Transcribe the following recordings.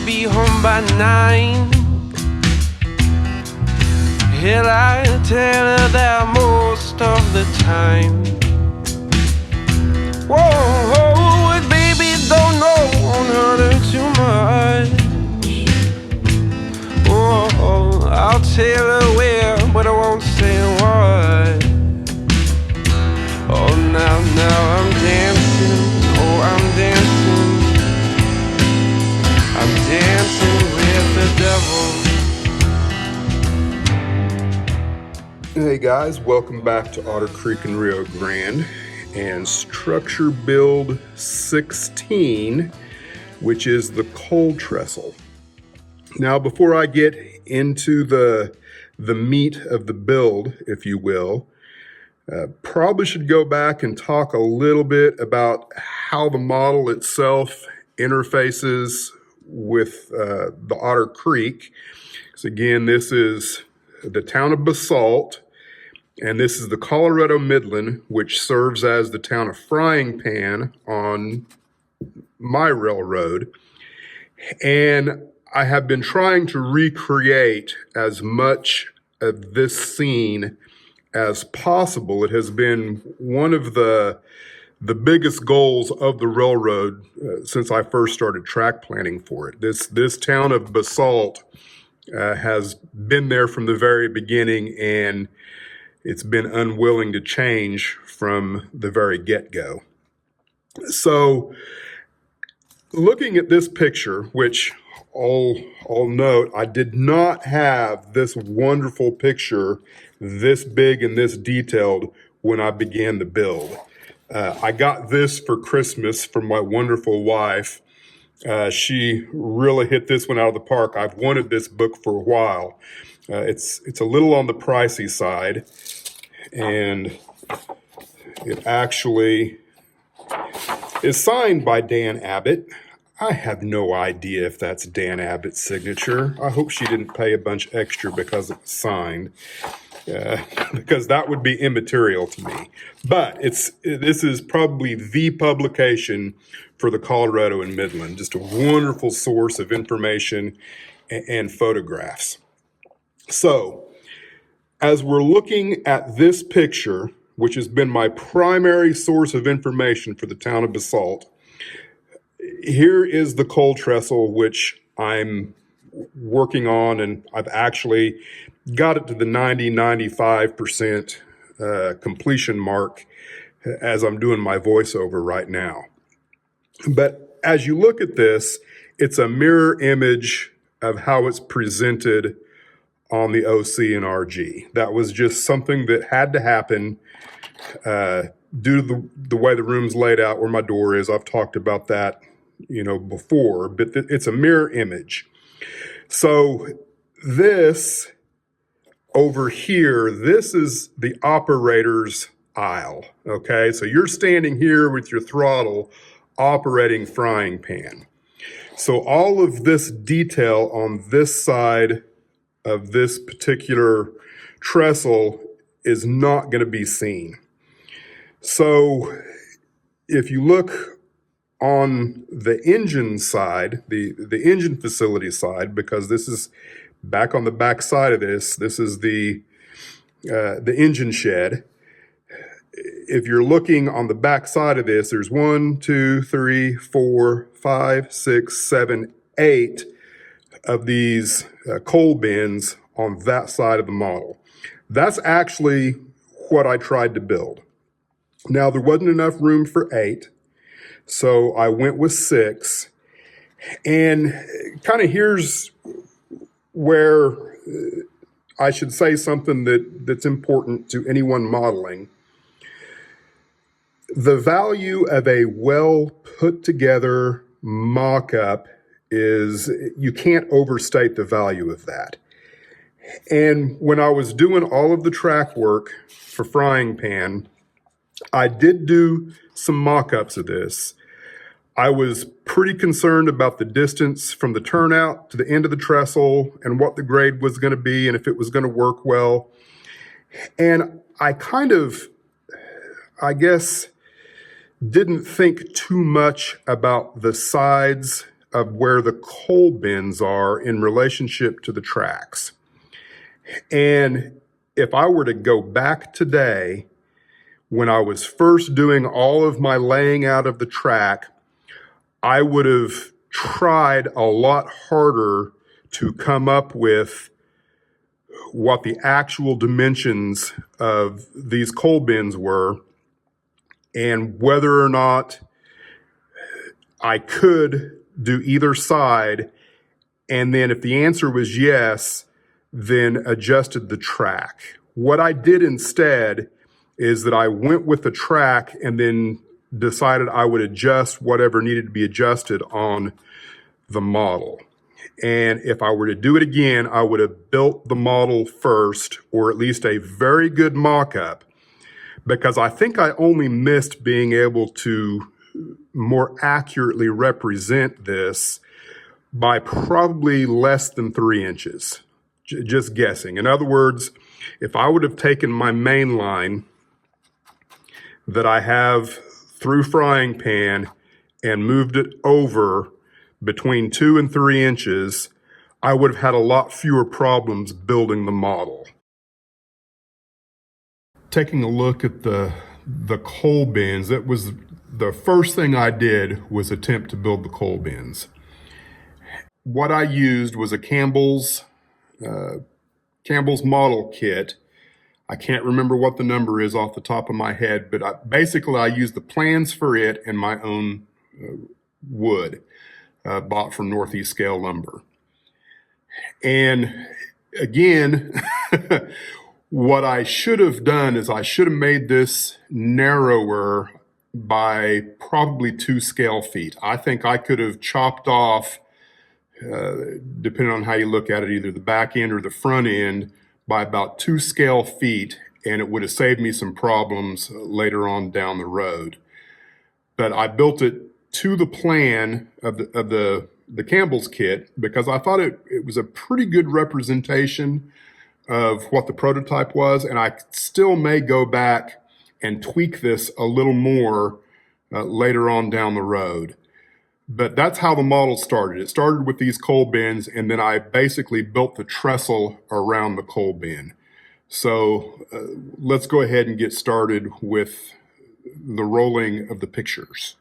be home by 9. Hell, I tell her that most of the time. Whoa, baby, don't know her too much. Whoa, I'll tell her where, but I won't say what. Oh, now I'm dancing. Oh, I'm dancing. I'm dancing with the devil. Hey guys, welcome back to Otter Creek and Rio Grande and structure build 16, which is the cold trestle. Now, before I get into the meat of the build, if you will, probably should go back and talk a little bit about how the model itself interfaces with the Otter Creek. So again, this is the town of Basalt, and this is the Colorado Midland, which serves as the town of Frying Pan on my railroad. And I have been trying to recreate as much of this scene as possible. It has been one of the biggest goals of the railroad since I first started track planning for it. This town of Basalt has been there from the very beginning, and it's been unwilling to change from the very get-go. So looking at this picture, which I'll note, I did not have this wonderful picture this big and this detailed when I began the build. I got this for Christmas from my wonderful wife. She really hit this one out of the park. I've wanted this book for a while. It's a little on the pricey side, and it actually is signed by Dan Abbott. I have no idea if that's Dan Abbott's signature. I hope she didn't pay a bunch extra because it's signed, because that would be immaterial to me. But this is probably the publication for the Colorado and Midland, just a wonderful source of information and photographs. So, as we're looking at this picture, which has been my primary source of information for the town of Basalt, here is the cold trestle, which I'm working on, and I've actually got it to the 95% completion mark as I'm doing my voiceover right now. But as you look at this, it's a mirror image of how it's presented on the OC and RG. That was just something that had to happen due to the way the room's laid out, where my door is. I've talked about that, before, but it's a mirror image. So this over here, this is the operator's aisle, okay? So you're standing here with your throttle operating Frying Pan. So all of this detail on this side of this particular trestle is not going to be seen. So if you look on the engine side, the engine facility side, because this is back on the back side of this is the engine shed. If you're looking on the back side of this, there's 1, 2, 3, 4, 5, 6, 7, 8 of these coal bins on that side of the model. That's actually what I tried to build. Now, there wasn't enough room for 8, so I went with 6. And kind of here's where I should say something that's important to anyone modeling. The value of a well put together mock-up is, you can't overstate the value of that. And when I was doing all of the track work for Frying Pan, I did do some mock-ups of this. I was pretty concerned about the distance from the turnout to the end of the trestle and what the grade was going to be and if it was going to work well. And I kind of, I guess, didn't think too much about the sides of where the coal bins are in relationship to the tracks. And if I were to go back today, when I was first doing all of my laying out of the track, I would have tried a lot harder to come up with what the actual dimensions of these coal bins were and whether or not I could do either side. And then if the answer was yes, then adjusted the track. What I did instead is that I went with the track and then decided I would adjust whatever needed to be adjusted on the model. And if I were to do it again, I would have built the model first, or at least a very good mock-up, because I think I only missed being able to more accurately represent this by probably less than 3 inches, just guessing. In other words, if I would have taken my main line that I have through frying pan and moved it over between 2 and 3 inches, I would have had a lot fewer problems building the model. Taking a look at the coal bins, that was the first thing I did was attempt to build the coal bins. What I used was a Campbell's model kit. I can't remember what the number is off the top of my head, but I used the plans for it and my own wood bought from Northeast Scale Lumber. And again, what I should have done is I should have made this narrower by probably 2 scale feet. I think I could have chopped off, depending on how you look at it, either the back end or the front end, by about 2 scale feet, and it would have saved me some problems later on down the road. But I built it to the plan of the Campbell's kit because I thought it was a pretty good representation of what the prototype was, and I still may go back and tweak this a little more later on down the road. But that's how the model started. It started with these coal bins, and then I basically built the trestle around the coal bin. So let's go ahead and get started with the rolling of the pictures.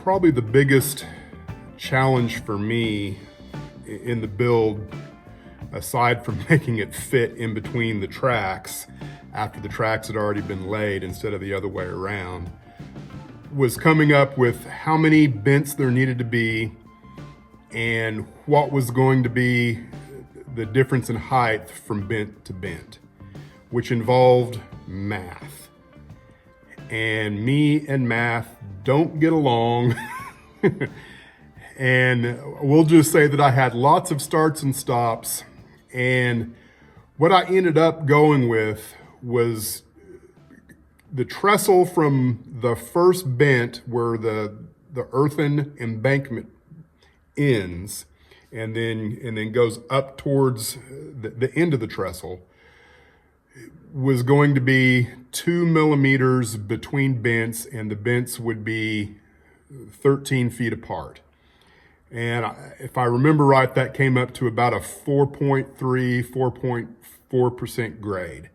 Probably the biggest challenge for me in the build, aside from making it fit in between the tracks after the tracks had already been laid instead of the other way around, was coming up with how many bents there needed to be and what was going to be the difference in height from bent to bent, which involved math. And me and math don't get along. And we'll just say that I had lots of starts and stops. And what I ended up going with was the trestle from the first bent where the earthen embankment ends and then goes up towards the end of the trestle, was going to be 2 millimeters between bents, and the bents would be 13 feet apart. And if I remember right, that came up to about a 4.3, 4.4% grade.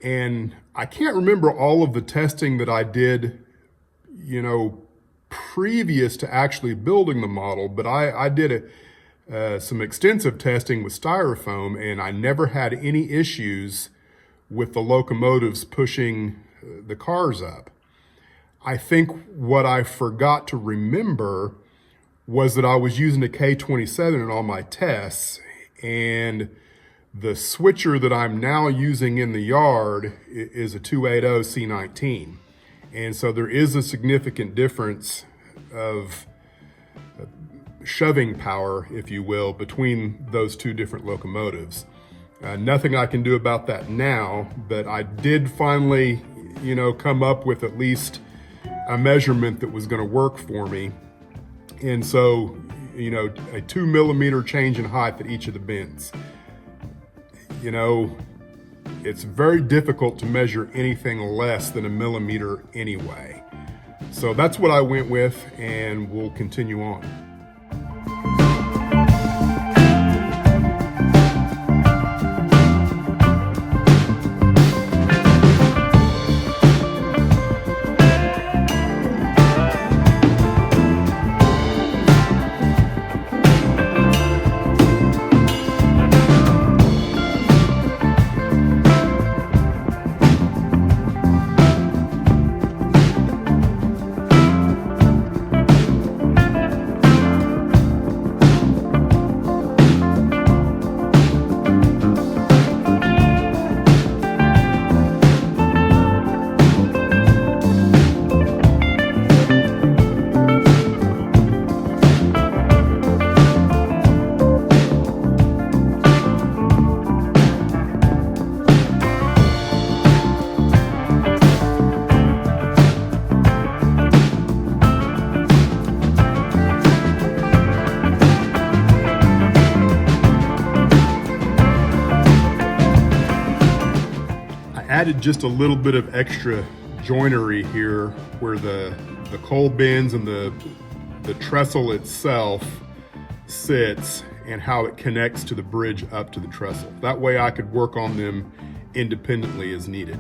And I can't remember all of the testing that I did, previous to actually building the model, but I did some extensive testing with styrofoam, and I never had any issues with the locomotives pushing the cars up. I think what I forgot to remember was that I was using a K27 in all my tests, and the switcher that I'm now using in the yard is a 280 C19. And so there is a significant difference of shoving power, if you will, between those two different locomotives. Nothing I can do about that now, but I did finally, come up with at least a measurement that was going to work for me. And so, a 2 millimeter change in height at each of the bends. It's very difficult to measure anything less than a millimeter anyway. So that's what I went with, and we'll continue on. Added just a little bit of extra joinery here where the coal bins and the trestle itself sits, and how it connects to the bridge up to the trestle. That way I could work on them independently as needed.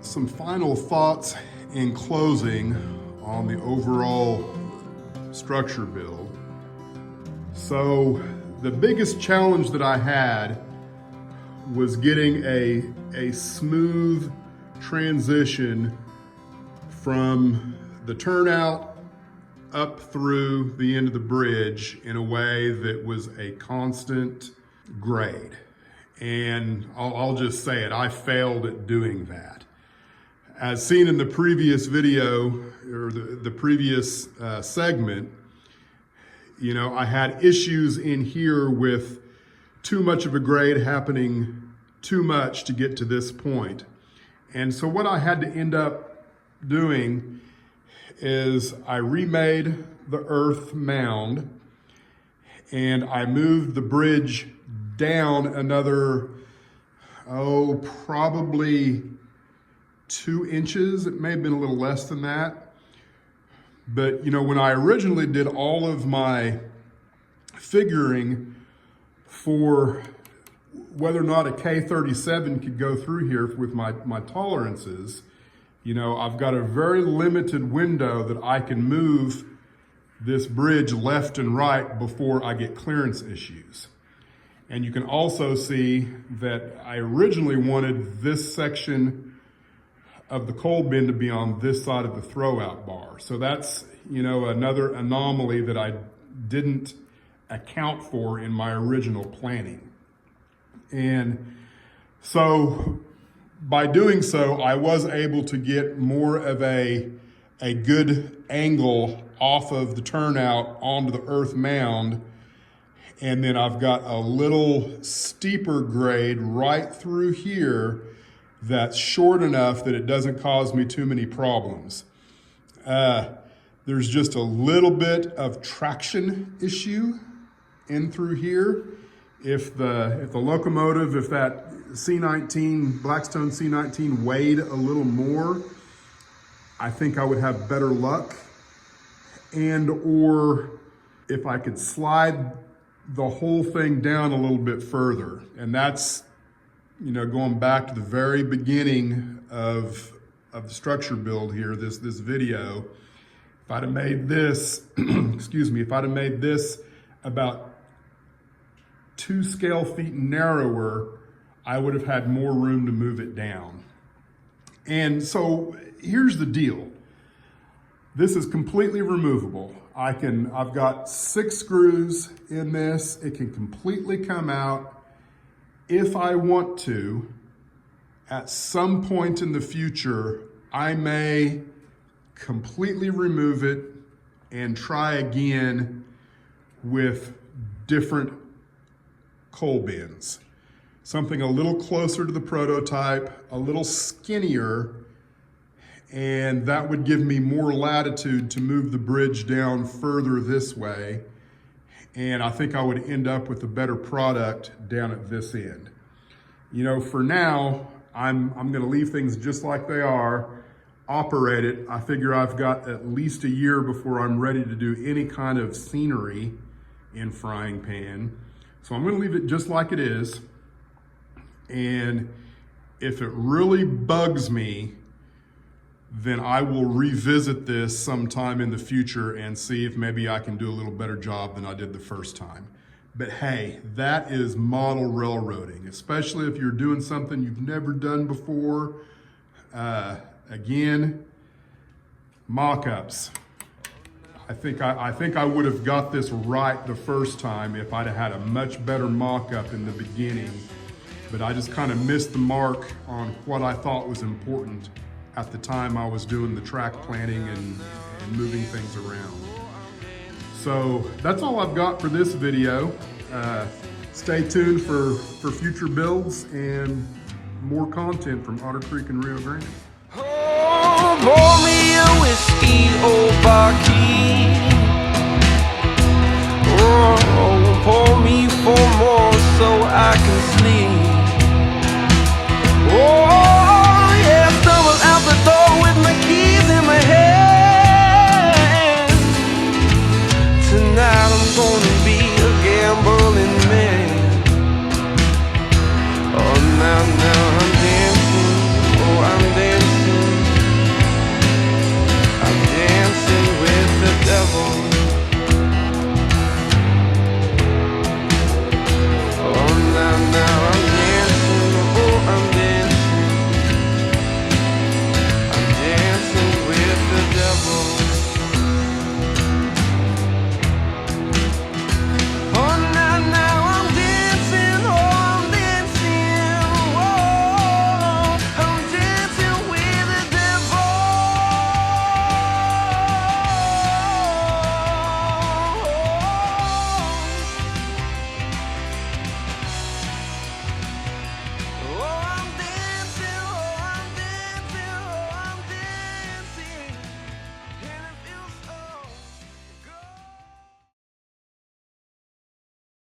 Some final thoughts in closing on the overall structure build. So the biggest challenge that I had was getting a smooth transition from the turnout up through the end of the bridge in a way that was a constant grade. And I'll just say it, I failed at doing that. As seen in the previous video, or the previous segment, you know, I had issues in here with too much of a grade happening too much to get to this point. And so what I had to end up doing is I remade the earth mound and I moved the bridge down another, probably 2 inches. It may have been a little less than that. But, you know, when I originally did all of my figuring for whether or not a K37 could go through here with my tolerances, you know, I've got a very limited window that I can move this bridge left and right before I get clearance issues. And you can also see that I originally wanted this section of the coal bin to be on this side of the throwout bar. So that's, you know, another anomaly that I didn't account for in my original planning. And so by doing so, I was able to get more of a good angle off of the turnout onto the earth mound. And then I've got a little steeper grade right through here that's short enough that it doesn't cause me too many problems. There's just a little bit of traction issue in through here. If the locomotive, if that C19, Blackstone C19 weighed a little more, I think I would have better luck. And or if I could slide the whole thing down a little bit further. And that's, you know, going back to the very beginning of the structure build here, this video. If I'd have made this, excuse me, if I'd have made this about 2 scale feet narrower, I would have had more room to move it down. And so here's the deal. This is completely removable. I've got 6 screws in this. It can completely come out. If I want to, at some point in the future, I may completely remove it and try again with different coal bins. Something a little closer to the prototype, a little skinnier, and that would give me more latitude to move the bridge down further this way. And I think I would end up with a better product down at this end. You know, for now, I'm gonna leave things just like they are, operate it. I figure I've got at least a year before I'm ready to do any kind of scenery in frying pan. So I'm gonna leave it just like it is. And if it really bugs me, then I will revisit this sometime in the future and see if maybe I can do a little better job than I did the first time. But hey, that is model railroading, especially if you're doing something you've never done before. Again, mock-ups. I think I would have got this right the first time if I'd have had a much better mock-up in the beginning. but I just kind of missed the mark on what I thought was important at the time I was doing the track planning and moving things around. So that's all I've got for this video. Stay tuned for future builds and more content from Otter Creek and Rio Grande. Oh, pour me a whiskey, old barkeep. Oh, pour me 4 more so I can sleep.